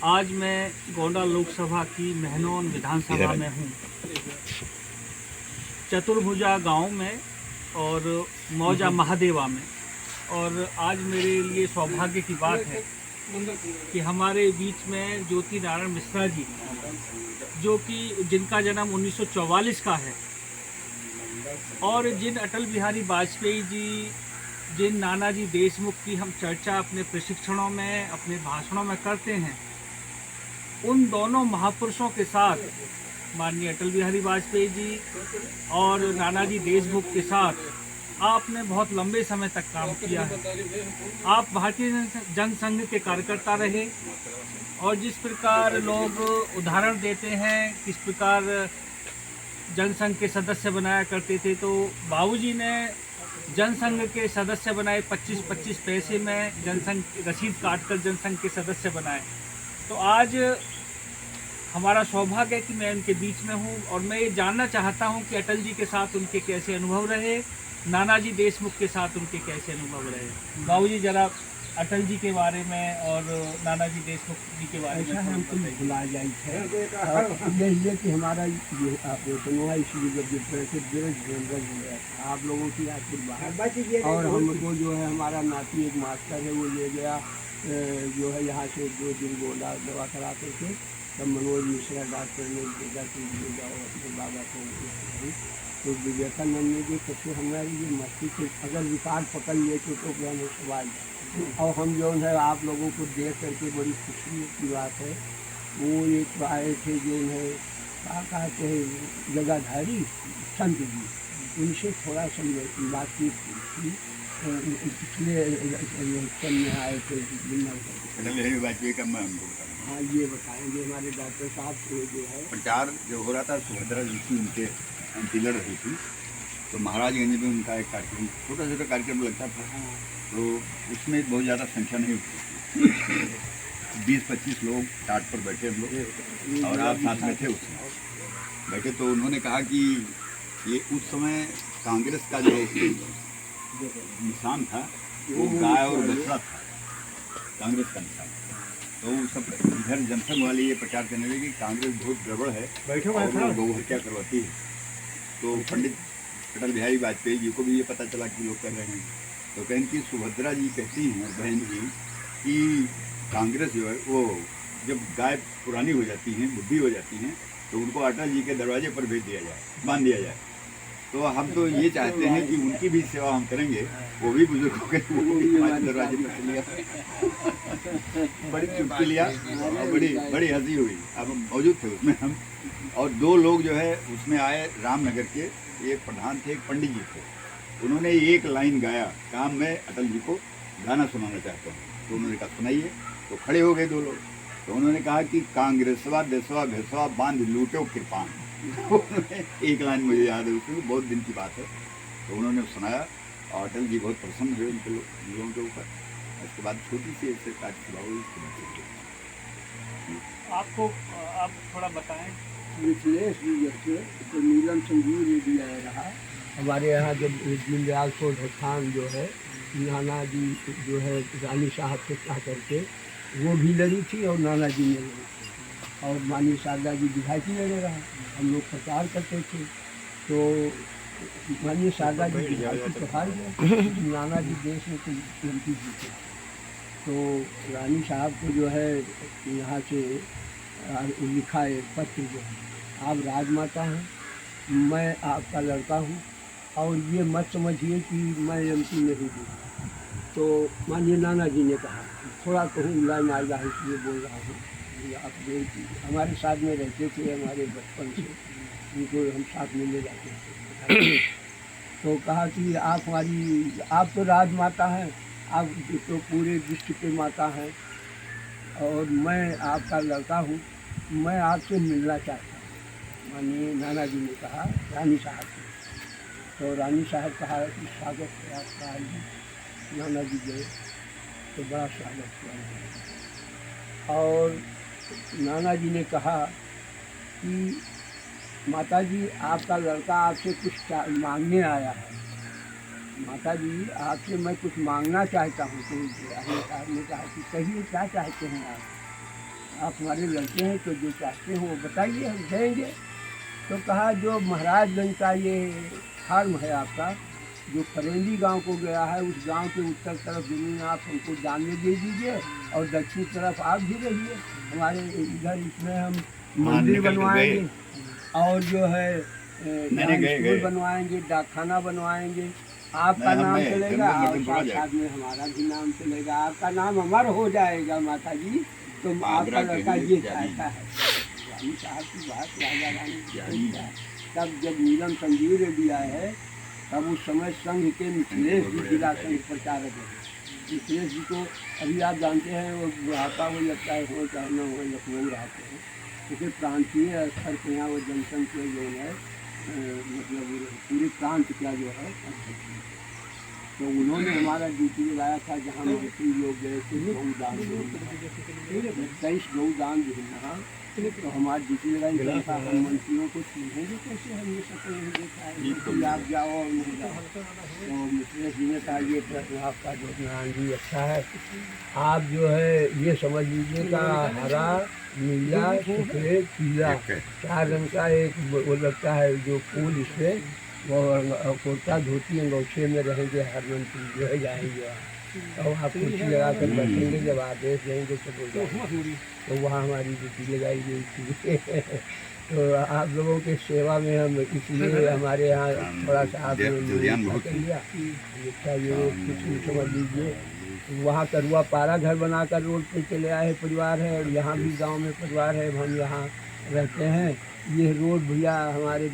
आज मैं गोंडा लोकसभा की महनौन विधानसभा में हूँ, चतुर्भुजा गांव में और मौजा महादेवा में। और आज मेरे लिए सौभाग्य की बात है कि हमारे बीच में ज्योति नारायण मिश्रा जी, जो कि जिनका जन्म 1944 का है, और जिन अटल बिहारी वाजपेयी जी, जिन नानाजी देशमुख की हम चर्चा अपने प्रशिक्षणों में, अपने भाषणों में करते हैं, उन दोनों महापुरुषों के साथ माननीय अटल बिहारी वाजपेयी जी और नानाजी देशमुख के साथ आपने बहुत लंबे समय तक काम किया है। आप भारतीय जनसंघ के कार्यकर्ता रहे और जिस प्रकार लोग उदाहरण देते हैं, किस प्रकार जनसंघ के सदस्य बनाया करते थे, तो बाबूजी ने जनसंघ के सदस्य बनाए 25-25 पैसे में, जनसंघ रसीद काटकर जनसंघ के सदस्य बनाए। तो आज हमारा सौभाग्य है कि मैं उनके बीच में हूँ और मैं ये जानना चाहता हूँ कि अटल जी के साथ उनके कैसे अनुभव रहे, नानाजी देशमुख के साथ उनके कैसे अनुभव रहे। बाबूजी जरा अटल जी के बारे में और नानाजी देशमुख जी के बारे में हमको भुला जाए है। यही कि हमारा ये आप सुनवा इसलिए जब जिस तरह से देश आप लोगों की आशीर्वाद, और हमको जो है हमारा नाती एक मास्टर है वो ले गया, जो है यहाँ से 2 दिन बोला दवा करा करके, तब मनोज मिश्रा डॉक्टर ने भेजा कि जाओ अपने बाबा को। तो विवेकानंद ने जो सबसे हमारी ये मस्ती से अगर रिकॉर्ड पकड़ लिए तो हमें सवाल, और हम जो है आप लोगों को देख करके बड़ी खुशी की बात है। वो एक आए थे जो है क्या कहते हैं जगाधारी संत जी, उनसे थोड़ा सा बातचीत थी। पिछले इलेक्शन में आए थे वाजपेयी का मैं हाँ ये बताएंगे हमारे डॉक्टर साहब से जो है प्रचार जो हो रहा था, सुभद्रा जी की उनके एंटी लड़ रही थी, तो महाराजगंज में उनका एक कार्यक्रम, छोटा छोटा कार्यक्रम लगता था, तो उसमें बहुत ज़्यादा संख्या नहीं होती थी, 20-25 लोग टाट पर बैठे हम लोग, और आप साथ में थे उसमें बैठे। तो उन्होंने कहा कि ये उस समय कांग्रेस का जो निशान था वो गाय और बछड़ा था, कांग्रेस का निशान। तो सब इधर जनसंघ वाले ये प्रचार करने लगे कि कांग्रेस बहुत गड़बड़ है और गौ हत्या करवाती है। तो पंडित अटल बिहारी वाजपेयी जी को भी ये पता चला कि लोग कर रहे हैं, तो कहें कि सुभद्रा जी कहती हैं बहन जी कि कांग्रेस जो है वो जब गाय पुरानी हो जाती हैं, बुढ़ी हो जाती हैं, तो उनको अटल जी के दरवाजे पर भेज दिया जाए, बांध दिया जाए। तो हम तो ये चाहते हैं कि उनकी भी सेवा हम करेंगे, वो भी बुजुर्गों के दरवाजे पर लिया। बड़ी चुटकी लिया और बड़ी हंसी हुई। अब हम मौजूद थे उसमें हम, और 2 लोग जो है उसमें आए रामनगर के, एक प्रधान थे, एक पंडित जी थे। उन्होंने एक लाइन गाया, काम मैं अटल जी को गाना सुनाना चाहता हूँ। तो उन्होंने कहा सुनाइए। तो खड़े हो गए 2 लोग, तो उन्होंने कहा कि कांग्रेसवा देशवा भेसवा बांध लूटो कृपान। उन्होंने एक लाइन मुझे याद है, उसमें बहुत दिन की बात है। तो उन्होंने सुनाया और अटल जी बहुत प्रसन्न हुए उनके लोगों के ऊपर। उसके बाद छोटी सी ऐसे कार्यक्रम हुई। आपको आप थोड़ा बताएं। मिथिलेश जी जैसे तो नीलम संजीव जी भी आया रहा हमारे यहाँ, जब दीनदयाल शोधास्थान जो है नाना जी जो है रानी साहब से कह करके वो भी लड़ी थी, और नाना जी ने लड़ी थी, और मानी शारदा जी विधायक लड़े रहा। हम लोग प्रचार करते थे, तो मानी शारदा जी विधायक तो हार गए, नाना जी देश में तो एमपी जीते। तो रानी साहब को जो है यहाँ से लिखा है पत्र, जो है आप राजमाता हैं, मैं आपका लड़का हूँ, और ये मत समझिए कि मैं एमपी नहीं हूँ। तो माननीय नाना जी ने कहा, थोड़ा कहूँ लाइन आएगा इसलिए बोल रहा हूँ, आप हमारे साथ में रहते थे, हमारे बचपन से उनको हम साथ में ले जाते थे। तो कहा कि आप तो राजमाता हैं, आप तो पूरे विश्व के माता हैं, और मैं आपका लड़का हूँ, मैं आपसे मिलना चाहता हूँ। माननीय नाना जी ने कहा रानी साहब से। तो रानी साहब कहा कि स्वागत है आपका। नाना जी गए तो बड़ा स्वागत किया, और नाना जी ने कहा कि माताजी आपका लड़का आपसे कुछ मांगने आया है। माताजी आपसे मैं कुछ मांगना चाहता हूँ। तो साहब ने कहा कि कहिए क्या चाहते हैं आप। आप हमारे लड़के हैं तो जो चाहते हैं वो बताइए, हम देंगे। तो कहा जो महाराजगंज का ये फार्म है आपका, जो फरेंदी गांव को गया है, उस गांव के उत्तर तरफ ज़मीन आप हमको दान दे दीजिए और दक्षिण तरफ आप भी रहिए। हमारे इधर इसमें हम मंदिर निकल के बनवाएंगे और जो है यहाँ गए। स्कूल बनवाएंगे, डाकखाना बनवाएंगे। आपका नहीं, नाम हमें चलेगा जंगल और में थोड़ा साथ साथ में हमारा भी नाम चलेगा। आपका नाम अमर हो जाएगा माता जी। तो आपका आगरा के लड़का लिए ये जानी। चाहता है। रानी साहब की बात राजा रानी की है। तब जब नीलम संजीव रेड्डी आए हैं, तब उस समय संघ के मिथिलेश जी जिला संघ प्रचारक है। मिथिलेश जी को अभी आप जानते हैं, वो बुढ़ापा हो लगता है, हो चाहे न हो, लखनऊ रहते हैं। क्योंकि प्रांतीय स्तर पर यहाँ वो जनसंख्या जो है मतलब पूरे प्रांत का जो है अध्यक्ष है। तो उन्होंने हमारा ड्यूटी लगाया था, जहाँ मंत्री लोग गए थे गौदान 23 गौदान देना। तो हमारी ड्यूटी लगाई था, हम मंत्रियों को चिन्हेंगे कैसे, हम ये सकते नहीं देखा है कि आप जाओ और नहीं जाओ। तो मिथिलेश जी ने कहा ये प्रश्न आपका जो ज्ञान भी अच्छा है, आप जो है ये समझ लीजिएगा हरा, नीला, सफ़ेद, पीला 4 रंग का एक वो लगता है जो फूल, इससे वो कुर्ता धोती अंगोछे में रहेंगे, हर मंत्री जो है जाएंगे वहाँ। और आप कुर्सी लगा कर बैठेंगे, जब आदेश देंगे तो वहाँ हमारी ड्यूटी लगाई गई थी। तो आप लोगों के सेवा में हम इसलिए हमारे यहाँ थोड़ा सा आपने कर लिया। अच्छा ये कुछ समझ लीजिए, वहाँ करुआ पारा घर बनाकर रोड पे चले आए परिवार है, और यहाँ भी गांव में परिवार है, हम यहाँ रहते हैं। ये रोड भैया हमारे